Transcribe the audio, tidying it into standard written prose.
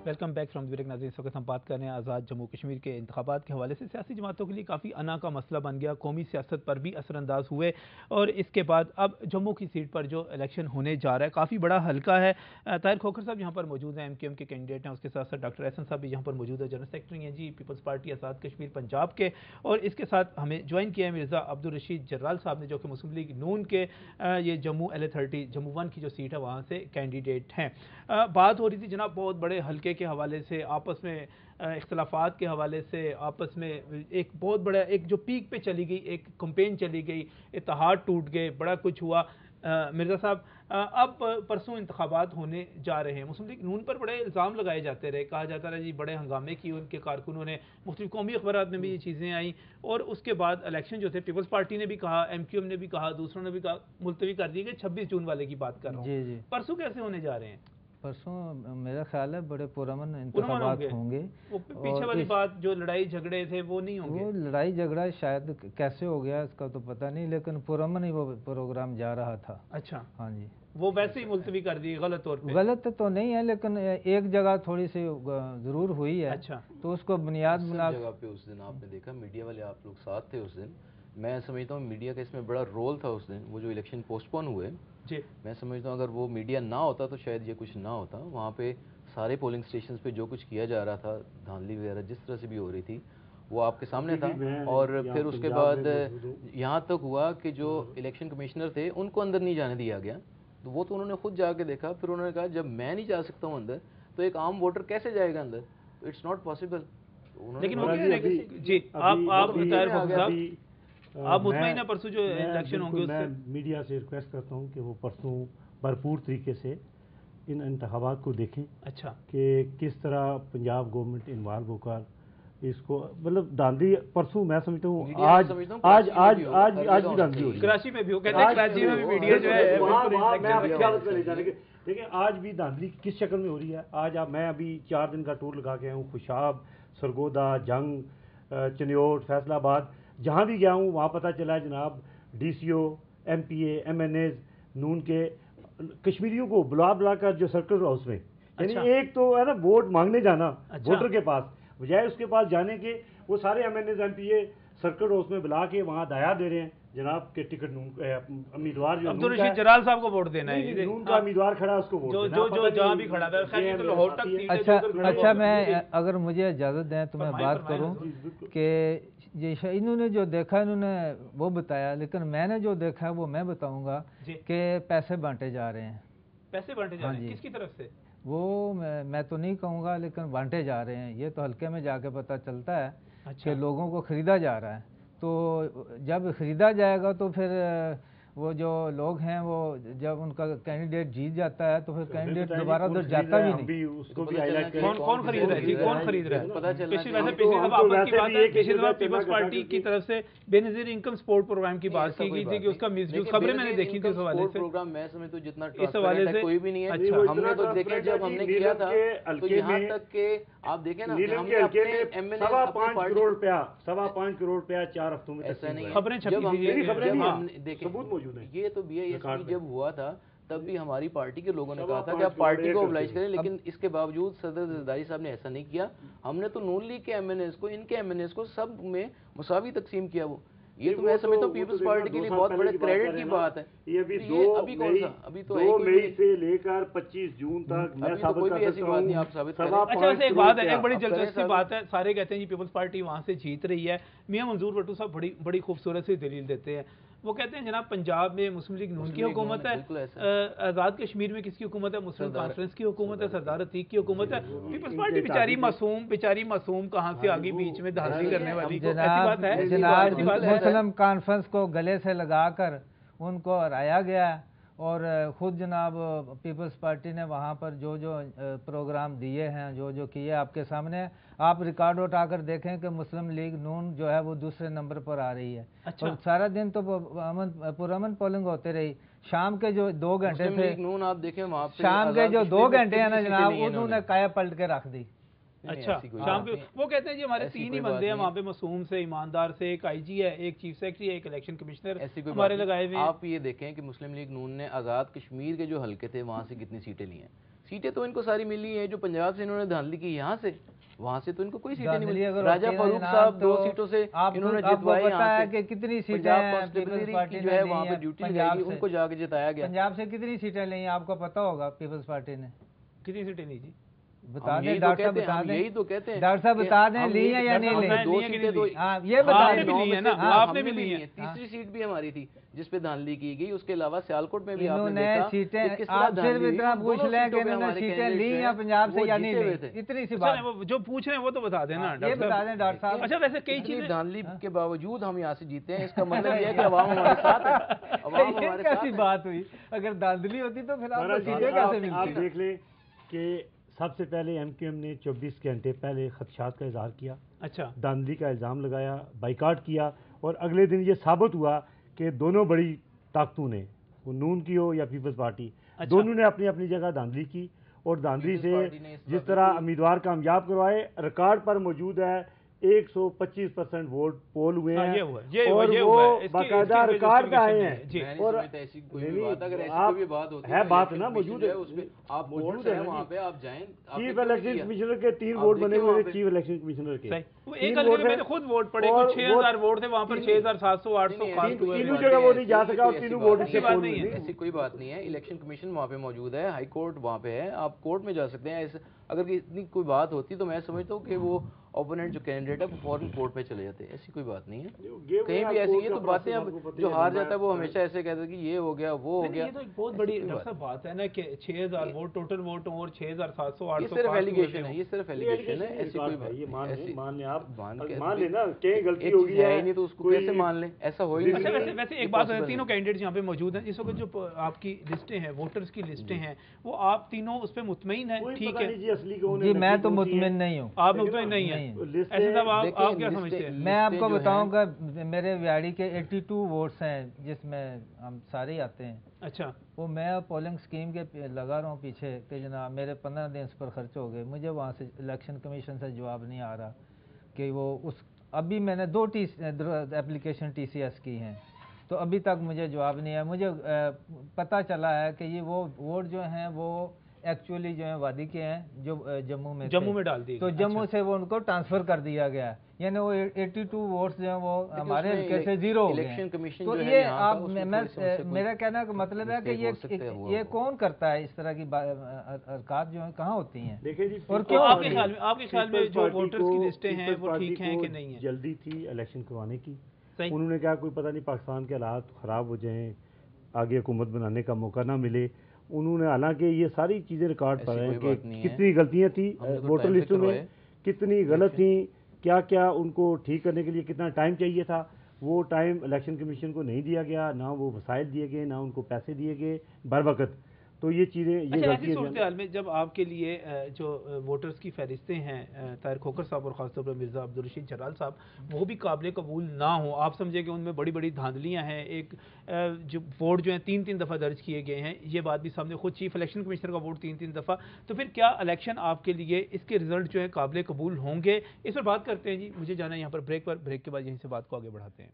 Welcome back from break. नाज़रीन, इस वक्त हम बात कर रहे हैं आज़ाद जम्मू कश्मीर के इंतखाबात के हवाले से। सियासी जमातों के लिए काफ़ी अना का मसला बन गया, कौमी सियासत पर भी असरअंदाज हुए और इसके बाद अब जम्मू की सीट पर जो इलेक्शन होने जा रहा है काफ़ी बड़ा हल्का है। ताहिर खोखर साहब यहाँ पर मौजूद हैं, MQM के कैंडिडेट हैं। उसके साथ साथ डॉक्टर एहसन साहब भी यहाँ पर मौजूद है, जनरल सेक्रेटरी हैं जी पीपल्स पार्टी आज़ाद कश्मीर पंजाब के। और इसके साथ हमें ज्वाइन किया है मिर्ज़ा अब्दुल रशीद जर्राल साहब ने, जो कि मुस्लिम लीग नून के ये जम्मू LA30 जम्मू 1 की जो सीट है वहाँ से कैंडिडेट हैं। बात हो रही थी जनाब बहुत बड़े हल्के के हवाले से, आपस में इख्तलाफात के हवाले से, आपस में एक बहुत बड़ा एक जो पीक पे चली गई, एक कंपेन चली गई, इत्तेहाद टूट गए, बड़ा कुछ हुआ। मिर्ज़ा साहब, अब परसों इंतखाबात होने जा रहे हैं। मुस्लिम लीग नून पर बड़े इल्ज़ाम लगाए जाते रहे, कहा जाता रहा जी बड़े हंगामे किए उनके कारकुनों ने, मुख्तलिफ कौमी अखबार में भी ये चीज़ें आई। और उसके बाद इलेक्शन जो थे, पीपल्स पार्टी ने भी कहा, MQM ने भी कहा, दूसरों ने भी कहा, मुलतवी कर दिए गए। 26 जून वाले की बात कर रहा हूँ। जी जी, परसों कैसे होने जा रहे हैं? परसों मेरा ख्याल है बड़े पुरअमन इंतखाबात होंगे। वो पीछे वाली बात जो लड़ाई झगड़े थे वो नहीं होंगे। वो लड़ाई झगड़ा शायद कैसे हो गया इसका तो पता नहीं, लेकिन पुरअमन ही वो प्रोग्राम जा रहा था। अच्छा, हाँ जी, वो वैसे ही मुलतवी कर दी गलत तौर पे? गलत तो नहीं है, लेकिन एक जगह थोड़ी सी जरूर हुई है। अच्छा, तो उसको बुनियाद बना जगह पे उस दिन आपने देखा मीडिया वाले आप लोग साथ थे उस दिन। मैं समझता हूँ मीडिया का इसमें बड़ा रोल था उस दिन। वो जो इलेक्शन पोस्टपोन हुए जी, मैं समझता हूँ अगर वो मीडिया ना होता तो शायद ये कुछ ना होता। वहाँ पे सारे पोलिंग स्टेशन पे जो कुछ किया जा रहा था, धांधली वगैरह जिस तरह से भी हो रही थी, वो आपके सामने था। और फिर उसके बाद यहाँ तक हुआ कि जो इलेक्शन कमिश्नर थे उनको अंदर नहीं जाने दिया गया। तो वो तो उन्होंने खुद जाके देखा, फिर उन्होंने कहा जब मैं नहीं जा सकता हूँ अंदर तो एक आम वोटर कैसे जाएगा अंदर, तो इट्स नॉट पॉसिबल। लेकिन वो कह रहे हैं जी, आप मुतमईन हैं परसों जो इलेक्शन होंगे उससे? मैं मीडिया से रिक्वेस्ट करता हूँ कि वो परसों भरपूर तरीके से इन इंतखाबात को देखें। अच्छा, कि किस तरह पंजाब गवर्नमेंट इन्वॉल्व होकर इसको, मतलब धांधली परसों मैं समझता हूँ आज भी धांधली हो रही है। कराची में भी हो, कहते हैं कराची में भी मीडिया जो है देखिए आज भी धांधली किस शक्ल में हो रही है। आज मैं अभी 4 दिन का टूर लगा के आया हूँ, खुशाब, सरगोदा, जंग, चनियोट, फैसलाबाद, जहाँ भी गया हूँ वहाँ पता चला है जनाब DCO, MPA, MNAs नून के कश्मीरियों को बुला बुला कर जो सर्कल हाउस में, यानी एक तो है ना वोट मांगने जाना वोटर के पास, बजाय उसके पास जाने के वो सारे MNAs MPA सर्कल हाउस में बुला के वहाँ दाया दे रहे हैं जनाब के टिकट उम्मीदवार जो अब्दुल रशीद जलाल साहब को वोट देना है, नून का उम्मीदवार खड़ा उसको वोट जो जहाँ भी खड़ा था। अच्छा, मैं अगर मुझे इजाज़त दें तो मैं बात करूँ कि जैसे इन्होंने जो देखा इन्होंने वो बताया, लेकिन मैंने जो देखा है वो मैं बताऊंगा कि पैसे बांटे जा रहे हैं। पैसे बांटे जा रहे हैं किसकी तरफ से? वो मैं तो नहीं कहूँगा, लेकिन बांटे जा रहे हैं। ये तो हल्के में जाके पता चलता है कि लोगों को ख़रीदा जा रहा है। तो जब ख़रीदा जाएगा तो फिर वो जो लोग हैं वो जब उनका कैंडिडेट जीत जाता है तो फिर कैंडिडेट दोबारा उधर जाता भी नहीं। उसको भी हाईलाइट करें कौन खरीद रहा है जी, कौन खरीद रहा है? पता चलना चाहिए। पिछली दफा पीपल्स पार्टी की तरफ से बेनजीर इनकम सपोर्ट प्रोग्राम की बात की गई थी कि उसका मिसयूज, खबरें मैंने देखी थी इस हवाले से। प्रोग्राम मैं समझता हूं जितना इस हवाले से कोई भी नहीं है। हमने तो देखे जब हमने किया था तो यहाँ तक के आप देखें ना, हमने अपने MNA 5.5 करोड़ रुपया 4 हफ्तों में ऐसा नहीं, खबरें छपी थी, सबूत मौजूद है। ये तो BIS जब हुआ था तब भी हमारी पार्टी के लोगों ने कहा था कि आप पार्टी को ऑब्लाइज करें, लेकिन इसके बावजूद सदर जरदारी साहब ने ऐसा नहीं किया। हमने तो नून लीग के MNAs को, इनके MNAs को सब में मुसावी तकसीम किया। वो ये तो मैं समझता हूँ पीपल्स पार्टी के लिए बहुत बड़े क्रेडिट की बात है। ये अभी 2 मई से लेकर 25 जून तक मैं साबित कोई भी ऐसी बात नहीं आप साबित करें। अच्छा, एक बात है, एक बड़ी दिलचस्प बात है, सारे कहते हैं जी पीपल्स पार्टी वहाँ से जीत रही है। मियां मंजूर भट्टू साहब बड़ी खूबसूरत सी दलील देते हैं। वो कहते हैं जनाब पंजाब में मुस्लिम लीग नून की हुकूमत है, आज़ाद कश्मीर में किसकी हुकूमत है? मुस्लिम कॉन्फ्रेंस की हुकूमत है, सरदार अतीक की हुकूमत है। पीपल्स पार्टी बेचारी मासूम कहाँ से आगे बीच में धांधली करने वाली? जनाब मुस्लिम कॉन्फ्रेंस को गले से लगाकर उनको हराया गया और ख़ुद जनाब पीपल्स पार्टी ने वहाँ पर जो प्रोग्राम दिए हैं, जो किए आपके सामने, आप रिकॉर्ड उठाकर देखें कि मुस्लिम लीग नून जो है वो दूसरे नंबर पर आ रही है। अच्छा। और सारा दिन तो पुरअमन पोलिंग होते रही। शाम के जो 2 घंटे थे, नून आप देखें वहाँ पे शाम के जो 2 घंटे हैं ना जनाब, उन्होंने काया पलट के रख दी। अच्छा, शाम के वो कहते हैं जी हमारे 3 ही बंदे हैं वहाँ पे, मासूम से, ईमानदार से, एक IG है, एक चीफ सेक्रेटरी है, एक इलेक्शन कमिश्नर हमारे लगाए हुए। आप ये देखें कि मुस्लिम लीग नून ने आज़ाद कश्मीर के जो हल्के थे वहाँ से कितनी सीटें ली हैं। सीटें तो इनको सारी मिली हैं, जो पंजाब से इन्होंने धांधली की यहाँ से, वहाँ से तो इनको कोई सीटें नहीं मिली। राजा फारूक साहब 2 सीटों से इन्होंने जितवाई, यहाँ से कितनी सीटें पंजाब कांस्टेबलरी की जो है वहाँ पे ड्यूटी लगाई, उनको जाके जिताया गया। पंजाब से कितनी सीटें ली आपको पता होगा पीपल्स पार्टी ने? कितनी सीटें ली जी? बता दें डॉक्टर साहब, बता दें, यही तो कहते हैं डॉक्टर साहब बता दें ली है या नहीं ली? 2 सीटें तो ये बता दें। ली है ना, आपने भी ली है। तीसरी सीट भी हमारी थी जिस पे धांधली की गई, उसके अलावा सियालकोट में भी इन्होंने सीटें, आप सिर्फ इतना पूछ लें कि इन्होंने सीटें ली या पंजाब से या नहीं ली, इतनी सी बात। जो पूछ रहे हैं वो तो बता देना, ये बता दें डॉक्टर साहब। अच्छा वैसे कई चीजें धांधली के बावजूद हम यहाँ से जीते हैं, इसका मतलब ये है कि अवाम हमारे साथ है। अवाम हमारे साथ कैसी बात हुई? अगर धांधली होती तो फिर आपको सीटें कैसे मिलती? आप देख लें कि सबसे पहले एमक्यूएम ने 24 घंटे पहले खदशात का इजहार किया, अच्छा धांधली का इल्ज़ाम लगाया, बाइकाट किया, और अगले दिन ये साबित हुआ कि दोनों बड़ी ताकतों ने, वो नून की हो या पीपल्स पार्टी, दोनों ने अपनी अपनी जगह धांधली की, और धांधली से जिस तरह उम्मीदवार कामयाब करवाए, रिकॉर्ड पर मौजूद है 125% वोट पोल हुए हैं, और वो बाकायदा रिकॉर्ड पे आए हैं। और ऐसी कोई बात, अगर ऐसी कोई बात होती है, बात ना मौजूद है, उसमें आप मौजूद है वहाँ पे, आप जाएं। चीफ इलेक्शन कमिश्नर के 3 वोट बने हुए थे, चीफ इलेक्शन कमिश्नर के एक हल्के में मैंने खुद वोट पड़े, 6000 वोट थे वहाँ पर, 6700 800 कास्ट हुए। तीनों जगह वो नहीं जा सका, और तीनों वोट ऐसी बात नहीं है, ऐसी कोई बात नहीं है। इलेक्शन कमीशन वहाँ पे मौजूद है, हाई कोर्ट वहाँ पे है, आप कोर्ट में जा सकते हैं। ऐसे अगर इतनी कोई बात होती तो मैं समझता हूँ कि वो ओपोनेंट जो कैंडिडेट है वो फौरन कोर्ट पे चले जाते हैं। ऐसी कोई बात नहीं है, कहीं भी ऐसी है तो बातें। अब जो हार जाता है वो हमेशा ऐसे कहता है कि ये हो गया वो हो गया। ये तो एक बहुत बड़ी बात है ना कि 6000 वोट टोटल वोट और 6700 800 ये सिर्फ एलिगेशन है, ये सिर्फ एलिगेशन है। ऐसी कोई बात, ये मान लें, आप मान लेना कहीं गलती होगी है नहीं तो उसको कैसे मान लें? ऐसा हो ही अच्छा वैसे एक बात है, तीनों कैंडिडेट्स यहाँ पे मौजूद हैं इस वक्त, जो आपकी लिस्टें हैं, वोटर्स की लिस्टें हैं, वो आप तीनों उस पर मुतमईन हैं? ठीक है जी, मैं तो मुतमईन नहीं हूँ। आप मुतमईन नहीं है? ऐसे साहब आप क्या समझते हैं? मैं आपको बताऊंगा, मेरे व्याड़ी के 82 वोट्स हैं जिसमें हम सारे ही आते हैं। अच्छा, वो मैं पोलिंग स्कीम के लगा रहा हूँ पीछे कि जनाब मेरे 15 दिन इस पर खर्च हो गए, मुझे वहाँ से इलेक्शन कमीशन से जवाब नहीं आ रहा कि वो उस, अभी मैंने 2 एप्लीकेशन TCS की हैं, तो अभी तक मुझे जवाब नहीं है। मुझे पता चला है कि ये वो वोट जो हैं वो एक्चुअली जो है वादी के हैं, जो जम्मू में डाल दिए, तो जम्मू से वो उनको ट्रांसफर कर दिया गया, यानी वो 82 वोट्स जो हैं वो हमारे हल्के से 0 हो गए। तो ये आप मेरा कहना का मतलब है कि ये कौन करता है इस तरह की हरकत जो है, कहाँ होती हैं? देखिए जी, और क्यों आपके ख्याल में जो वोटर्स की लिस्टें हैं वो ठीक हैं कि नहीं है? जल्दी थी इलेक्शन करवाने की, उन्होंने कहा कोई पता नहीं पाकिस्तान के हालात खराब हो जाएं, आगे हुकूमत बनाने का मौका ना मिले। उन्होंने, हालांकि ये सारी चीज़ें रिकॉर्ड पर हैं कि कितनी गलतियां थी वोटर लिस्टों में, कितनी गलत थी, क्या क्या उनको ठीक करने के लिए कितना टाइम चाहिए था, वो टाइम इलेक्शन कमीशन को नहीं दिया गया, ना वो वसाइल दिए गए, ना उनको पैसे दिए गए बर वक्त। तो ये चीज़ें, ये ऐसी सूरत हाल में जब आपके लिए जो वोटर्स की फहरिस्तें हैं, ताहिर खोखर साहब और ख़ासतौर पर मिर्ज़ा अब्दुल रशीद जलाल साहब, वो भी काबिल कबूल ना हो, आप समझे कि उनमें बड़ी बड़ी धांधलियाँ हैं, एक जो वोट जो हैं 3-3 दफ़ा दर्ज किए गए हैं, ये बात भी सामने, खुद चीफ इलेक्शन कमिश्नर का वोट 3-3 दफ़ा, तो फिर क्या इलेक्शन आपके लिए इसके रिजल्ट जो है काबिल कबूल होंगे? इस पर बात करते हैं जी। मुझे जाना है यहाँ पर ब्रेक पर, ब्रेक के बाद यहीं से बात को आगे बढ़ाते हैं।